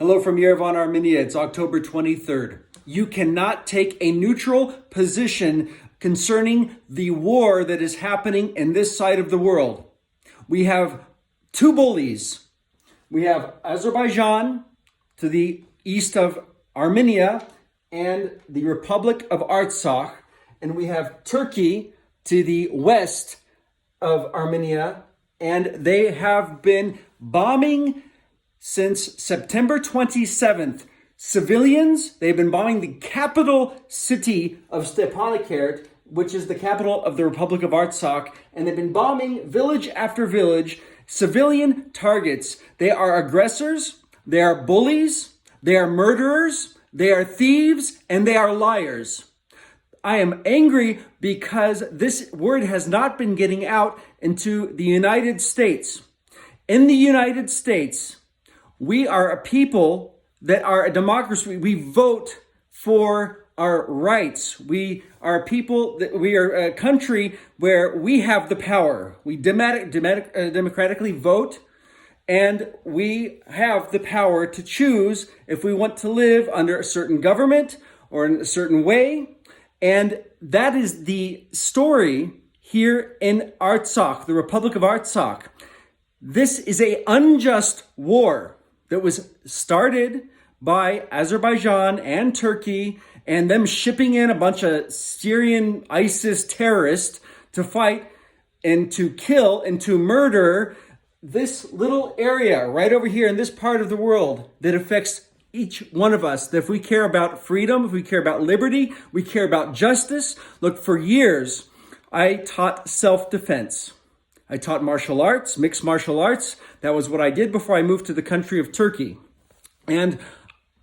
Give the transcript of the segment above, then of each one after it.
Hello from Yerevan, Armenia. It's October 23rd. You cannot take a neutral position concerning the war that is happening in this side of the world. We have two bullies. We have Azerbaijan to the east of Armenia and the Republic of Artsakh, and we have Turkey to the west of Armenia, and they have been bombing since September 27th. Civilians, they've been bombing the capital city of Stepanakert, which is the capital of the Republic of Artsakh, and they've been bombing village after village, civilian targets. They are aggressors, they are bullies, they are murderers, they are thieves, and they are liars. I am angry because this word has not been getting out into the United States. In the United States, we are a people that are a democracy. We vote for our rights. We are a people that we are a country where we have the power. We democratically vote, and we have the power to choose if we want to live under a certain government or in a certain way. And that is the story here in Artsakh, the Republic of Artsakh. This is an unjust war that was started by Azerbaijan and Turkey and them shipping in a bunch of Syrian ISIS terrorists to fight and to kill and to murder this little area right over here in this part of the world that affects each one of us. That if we care about freedom, if we care about liberty, we care about justice. Look, for years, I taught self-defense. I taught martial arts, mixed martial arts. That was what I did before I moved to the country of Turkey. And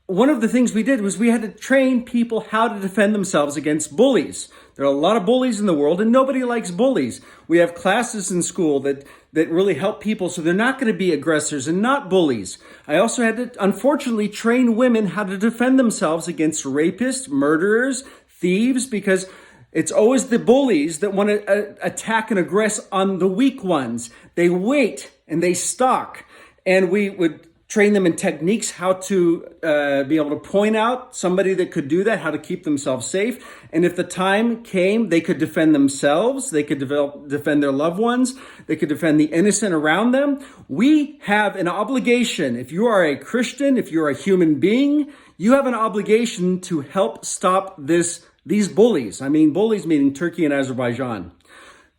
one of the things we did was we had to train people how to defend themselves against bullies. There are a lot of bullies in the world, and nobody likes bullies. We have classes in school that really help people so they're not going to be aggressors and not bullies. I also had to, unfortunately, train women how to defend themselves against rapists, murderers, thieves, because it's always the bullies that want to attack and aggress on the weak ones. They wait and they stalk. And we would train them in techniques, how to be able to point out somebody that could do that, how to keep themselves safe. And if the time came, they could defend themselves. They could defend their loved ones. They could defend the innocent around them. We have an obligation. If you are a Christian, if you're a human being, you have an obligation to help stop these bullies. I mean, bullies meaning Turkey and Azerbaijan.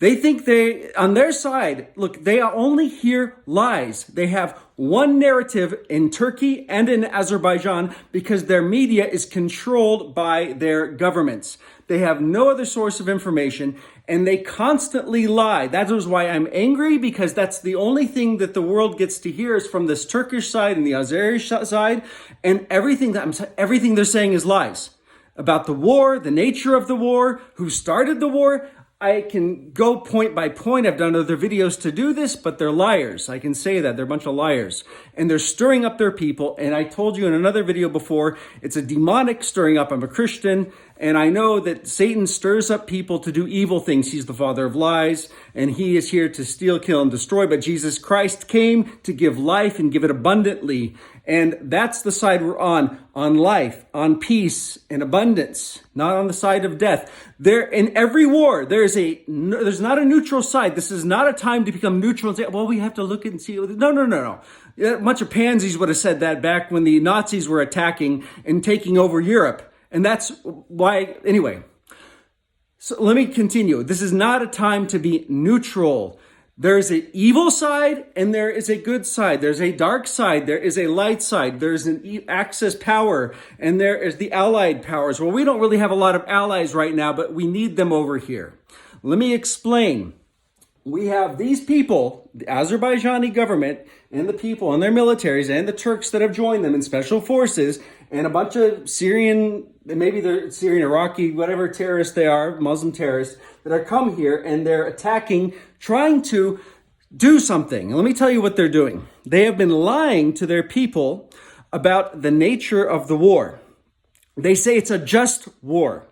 They think on their side, look, they only hear lies. They have one narrative in Turkey and in Azerbaijan because their media is controlled by their governments. They have no other source of information, and they constantly lie. That is why I'm angry, because that's the only thing that the world gets to hear is from this Turkish side and the Azeri side, and everything they're saying is lies. About the war, the nature of the war, who started the war. I can go point by point. I've done other videos to do this, but they're liars. I can say that. They're a bunch of liars. And they're stirring up their people. And I told you in another video before, it's a demonic stirring up. I'm a Christian, and I know that Satan stirs up people to do evil things. He's the father of lies, and he is here to steal, kill, and destroy. But Jesus Christ came to give life and give it abundantly. And that's the side we're on life, on peace and abundance, not on the side of death. There, in every war, there's not a neutral side. This is not a time to become neutral and say, well, we have to look and see. No. A bunch of pansies would have said that back when the Nazis were attacking and taking over Europe. And that's why, anyway. So let me continue. This is not a time to be neutral. There is an evil side and there is a good side. There's a dark side. There is a light side. There's an Axis power and there is the allied powers. Well, we don't really have a lot of allies right now, but we need them over here. Let me explain. We have these people, the Azerbaijani government and the people and their militaries and the Turks that have joined them in special forces and a bunch of Syrian, maybe they're Syrian, Iraqi, whatever terrorists they are, Muslim terrorists that are come here and they're attacking, trying to do something. And let me tell you what they're doing. They have been lying to their people about the nature of the war. They say it's a just war.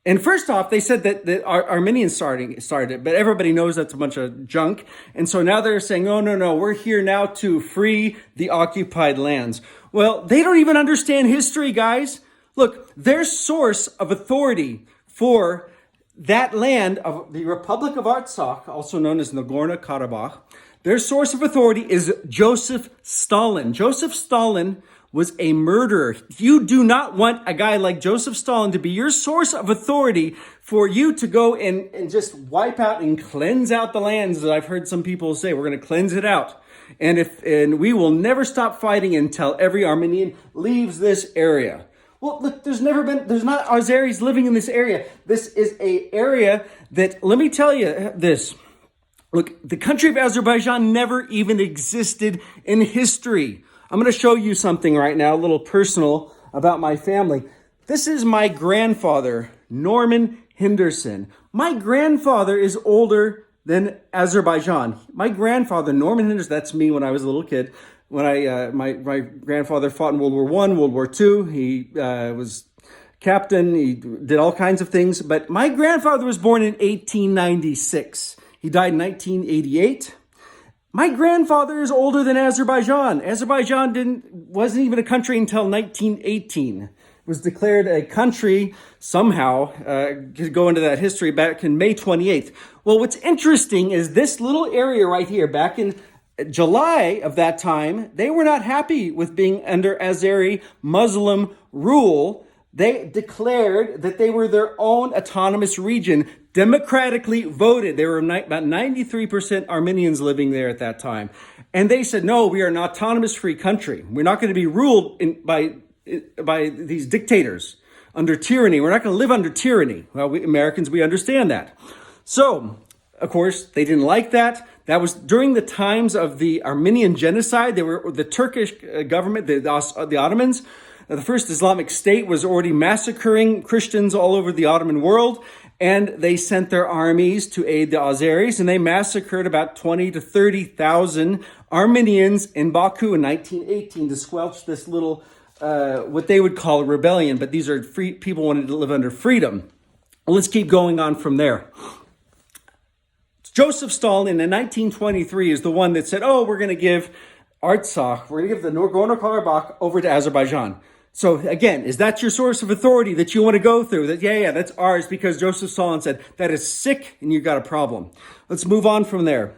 And first off, they said that the Armenians started it, but everybody knows that's a bunch of junk. And so now they're saying, oh, no, we're here now to free the occupied lands. Well, they don't even understand history, guys. Look, their source of authority for that land of the Republic of Artsakh, also known as Nagorno-Karabakh, their source of authority is Joseph Stalin. Joseph Stalin was a murderer. You do not want a guy like Joseph Stalin to be your source of authority for you to go and just wipe out and cleanse out the lands that I've heard some people say. We're going to cleanse it out. And we will never stop fighting until every Armenian leaves this area. Well, look, there's not Azeris living in this area. This is a area that, let me tell you this. Look, the country of Azerbaijan never even existed in history. I'm going to show you something right now, a little personal about my family. This is my grandfather, Norman Henderson. My grandfather is older than Azerbaijan. My grandfather, Norman Henderson, that's me when I was a little kid. When my grandfather fought in World War I, World War II. He was captain. He did all kinds of things. But my grandfather was born in 1896. He died in 1988. My grandfather is older than Azerbaijan. Azerbaijan wasn't even a country until 1918. It was declared a country somehow, to go into that history, back in May 28th. Well, what's interesting is this little area right here, back in July of that time, they were not happy with being under Azeri Muslim rule. They declared that they were their own autonomous region, democratically voted. There were about 93% Armenians living there at that time. And they said, no, we are an autonomous free country. We're not going to be ruled by these dictators under tyranny. We're not going to live under tyranny. Well, we Americans, we understand that. So, of course, they didn't like that. That was during the times of the Armenian genocide. The Turkish government, the Ottomans, the first Islamic State was already massacring Christians all over the Ottoman world. And they sent their armies to aid the Azeris, and they massacred about 20 to 30,000 Armenians in Baku in 1918 to squelch this little, what they would call a rebellion. But these are free people wanted to live under freedom. Well, let's keep going on from there. Joseph Stalin in 1923 is the one that said, oh, we're going to give Artsakh, we're going to give the Nagorno-Karabakh over to Azerbaijan. So again, is that your source of authority that you want to go through? That, yeah, that's ours because Joseph Stalin said that is sick and you've got a problem. Let's move on from there.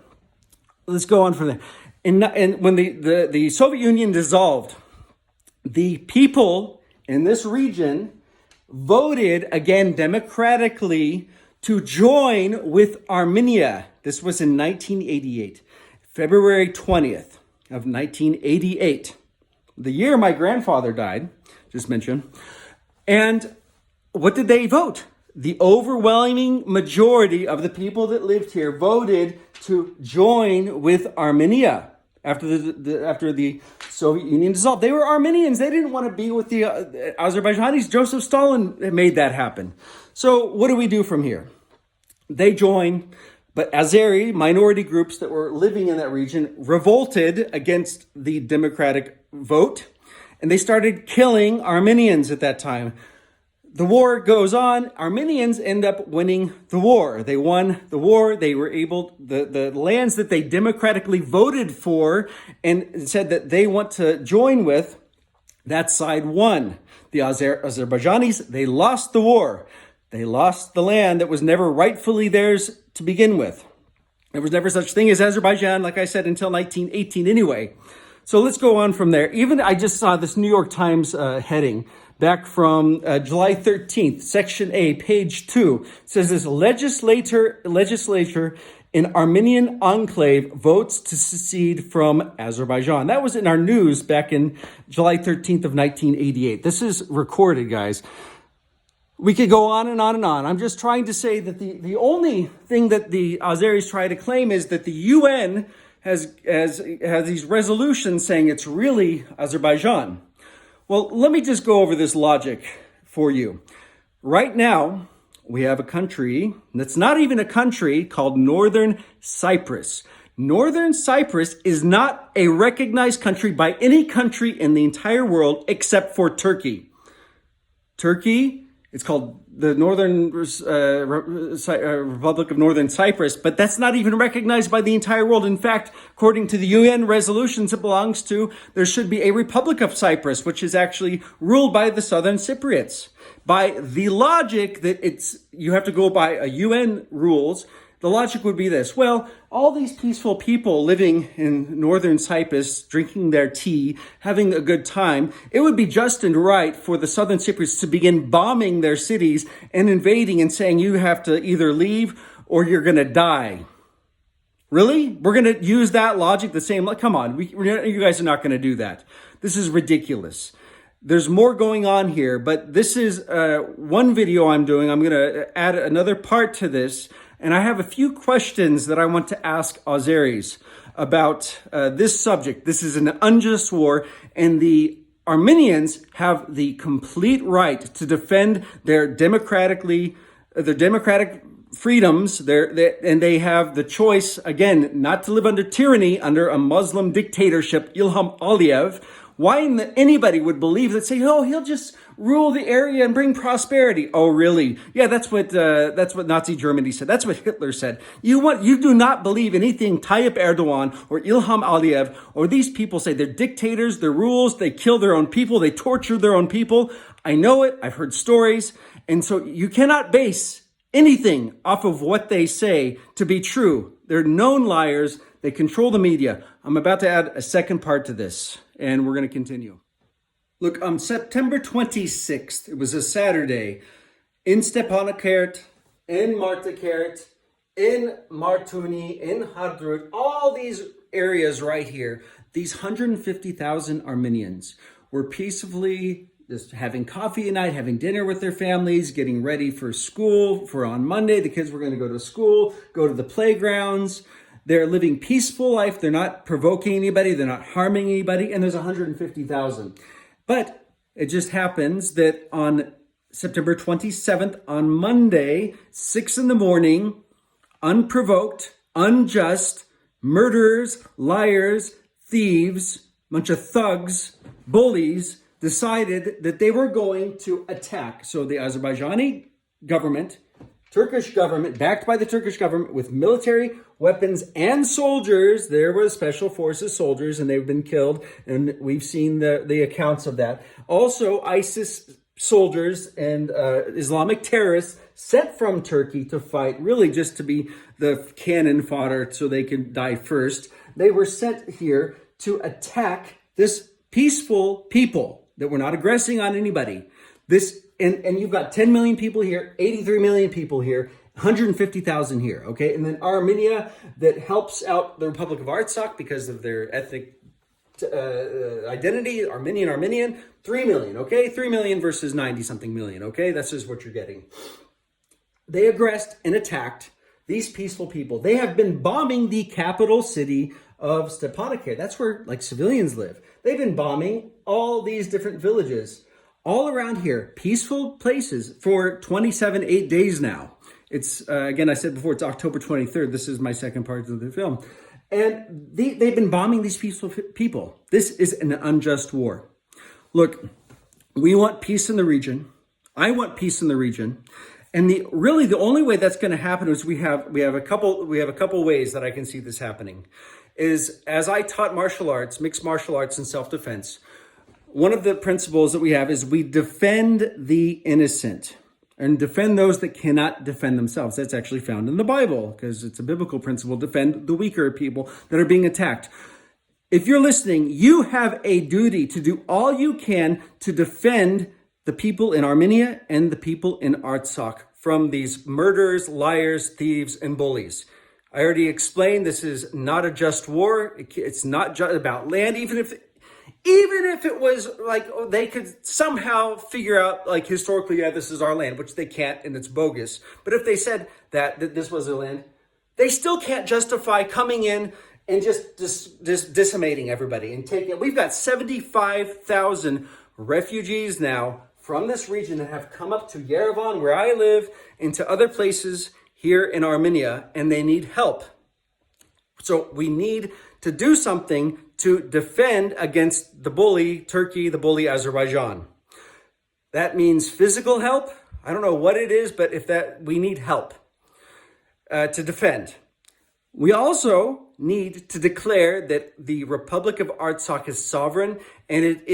Let's go on from there. And when the Soviet Union dissolved, the people in this region voted again democratically to join with Armenia. This was in 1988, February 20th of 1988. The year my grandfather died, just mentioned. And what did they vote? The overwhelming majority of the people that lived here voted to join with Armenia after the Soviet Union dissolved. They were Armenians. They didn't want to be with the Azerbaijanis. Joseph Stalin made that happen. So what do we do from here? They joined, but Azeri minority groups that were living in that region revolted against the democratic vote, and they started killing Armenians at that time. The war goes on. Armenians end up winning the war. They won the war. They were able, the lands that they democratically voted for and said that they want to join with, that side won. The Azerbaijanis, they lost the war. They lost the land that was never rightfully theirs to begin with. There was never such thing as Azerbaijan, like I said, until 1918 anyway. So let's go on from there. Even I just saw this New York Times heading back from July 13th, Section A, page 2. It says this: legislature in Armenian enclave votes to secede from Azerbaijan. That was in our news back in July 13th of 1988. This is recorded, guys. We could go on and on and on. I'm just trying to say that the only thing that the Azeris try to claim is that the UN has these resolutions saying it's really Azerbaijan. Well, let me just go over this logic for you. Right now, we have a country that's not even a country called Northern Cyprus. Northern Cyprus is not a recognized country by any country in the entire world except for Turkey. Turkey It's called the Northern Republic of Northern Cyprus, but that's not even recognized by the entire world. In fact, according to the UN resolutions it belongs to, there should be a Republic of Cyprus, which is actually ruled by the Southern Cypriots. By the logic that you have to go by a UN rules, the logic would be this. Well, all these peaceful people living in northern Cyprus, drinking their tea, having a good time, it would be just and right for the Southern Cypriots to begin bombing their cities and invading and saying you have to either leave or you're going to die. Really? We're going to use that logic the same? Come on, you guys are not going to do that. This is ridiculous. There's more going on here, but this is one video I'm doing. I'm going to add another part to this. And I have a few questions that I want to ask Azeris about this subject. This is an unjust war, and the Armenians have the complete right to defend their democratic freedoms, and they have the choice, again, not to live under tyranny, under a Muslim dictatorship, Ilham Aliyev. Why anybody would believe that, say, oh, he'll just rule the area and bring prosperity. Oh, really? Yeah, that's what Nazi Germany said. That's what Hitler said. You do not believe anything Tayyip Erdogan or Ilham Aliyev or these people say. They're dictators, they're rules, they kill their own people, they torture their own people. I know it, I've heard stories. And so you cannot base anything off of what they say to be true. They're known liars. They control the media. I'm about to add a second part to this, and we're going to continue. Look, on September 26th, it was a Saturday, in Stepanakert, in Martakert, in Martuni, in Hadrut, all these areas right here, these 150,000 Armenians were peacefully just having coffee at night, having dinner with their families, getting ready for school. For on Monday, the kids were going to go to school, go to the playgrounds. They're living peaceful life. They're not provoking anybody. They're not harming anybody. And there's 150,000. But it just happens that on September 27th, on Monday, 6 a.m, unprovoked, unjust, murderers, liars, thieves, bunch of thugs, bullies, decided that they were going to attack. So the Azerbaijani government, Turkish government, backed by the Turkish government with military weapons and soldiers. There were special forces soldiers, and they've been killed. And we've seen the accounts of that. Also, ISIS soldiers and Islamic terrorists sent from Turkey to fight, really just to be the cannon fodder so they can die first. They were sent here to attack this peaceful people that were not aggressing on anybody. And you've got 10 million people here, 83 million people here, 150,000 here, okay? And then Armenia, that helps out the Republic of Artsakh because of their ethnic identity, Armenian, 3 million, okay? 3 million versus 90-something million, okay? That's just what you're getting. They aggressed and attacked these peaceful people. They have been bombing the capital city of Stepanakert. That's where, like, civilians live. They've been bombing all these different villages all around here, peaceful places, for 8 days now. It's, again, I said before, it's October 23rd. This is my second part of the film. And they've been bombing these peaceful people. This is an unjust war. Look, we want peace in the region. I want peace in the region. And the only way that's going to happen is we have a couple ways that I can see this happening. Is, as I taught martial arts, mixed martial arts and self-defense, one of the principles that we have is we defend the innocent and defend those that cannot defend themselves. That's actually found in the Bible because it's a biblical principle. Defend the weaker people that are being attacked. If you're listening, you have a duty to do all you can to defend the people in Armenia and the people in Artsakh from these murderers, liars, thieves, and bullies. I already explained this is not a just war. It's not just about land, even if it was like they could somehow figure out, like, historically, yeah, this is our land, which they can't, and it's bogus. But if they said that this was their land, they still can't justify coming in and just decimating everybody and taking it. We've got 75,000 refugees now from this region that have come up to Yerevan, where I live, and to other places here in Armenia, and they need help. So we need to do something to defend against the bully Turkey, the bully Azerbaijan. That means physical help. I don't know what it is, but we need help to defend. We also need to declare that the Republic of Artsakh is sovereign, and it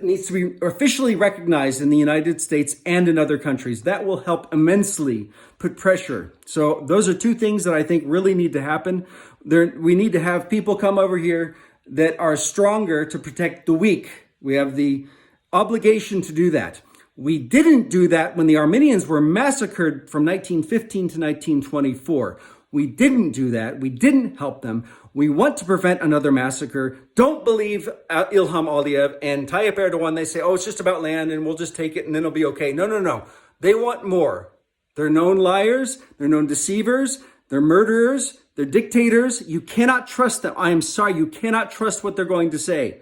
needs to be officially recognized in the United States and in other countries. That will help immensely put pressure. So those are two things that I think really need to happen. We need to have people come over here that are stronger to protect the weak. We have the obligation to do that. We didn't do that when the Armenians were massacred from 1915 to 1924. We didn't do that. We didn't help them. We want to prevent another massacre. Don't believe Ilham Aliyev and Tayyip Erdogan. They say, oh, it's just about land and we'll just take it and then it'll be okay. No, no, no. They want more. They're known liars. They're known deceivers. They're murderers. They're dictators. You cannot trust them. I am sorry. You cannot trust what they're going to say.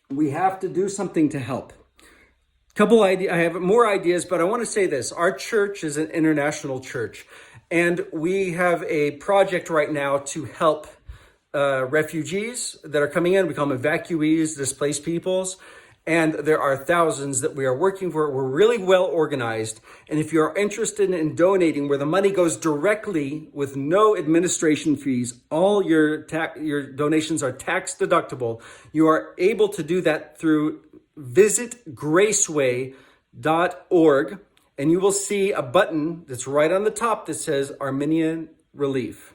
We have to do something to help. I have more ideas, but I want to say this. Our church is an international church, and we have a project right now to help refugees that are coming in. We call them evacuees, displaced peoples, and there are thousands that we are working for. We're really well organized, and if you're interested in donating, where the money goes directly with no administration fees, all your donations are tax deductible. You are able to do that through visit graceway.org, and you will see a button that's right on the top that says Armenia Relief.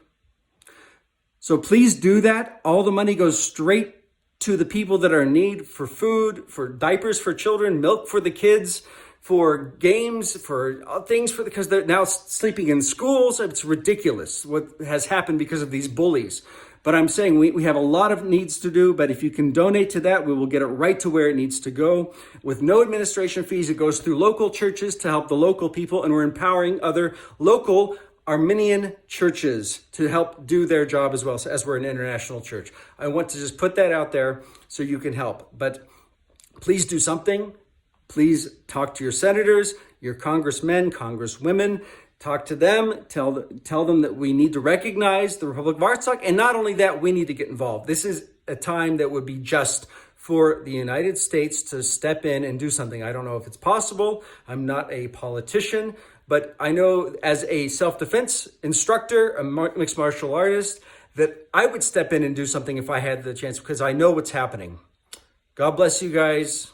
So please do that. All the money goes straight to the people that are in need for food, for diapers for children, milk for the kids, for games, for things because they're now sleeping in schools. It's ridiculous what has happened because of these bullies. But I'm saying we have a lot of needs to do, but if you can donate to that, we will get it right to where it needs to go. With no administration fees, it goes through local churches to help the local people, and we're empowering other local Armenian churches to help do their job as well, so as we're an international church. I want to just put that out there so you can help. But please do something. Please talk to your senators, your congressmen, congresswomen. Talk to them, tell them that we need to recognize the Republic of Artsakh. And not only that, we need to get involved. This is a time that would be just for the United States to step in and do something. I don't know if it's possible. I'm not a politician, but I know as a self-defense instructor, a mixed martial artist, that I would step in and do something if I had the chance because I know what's happening. God bless you guys.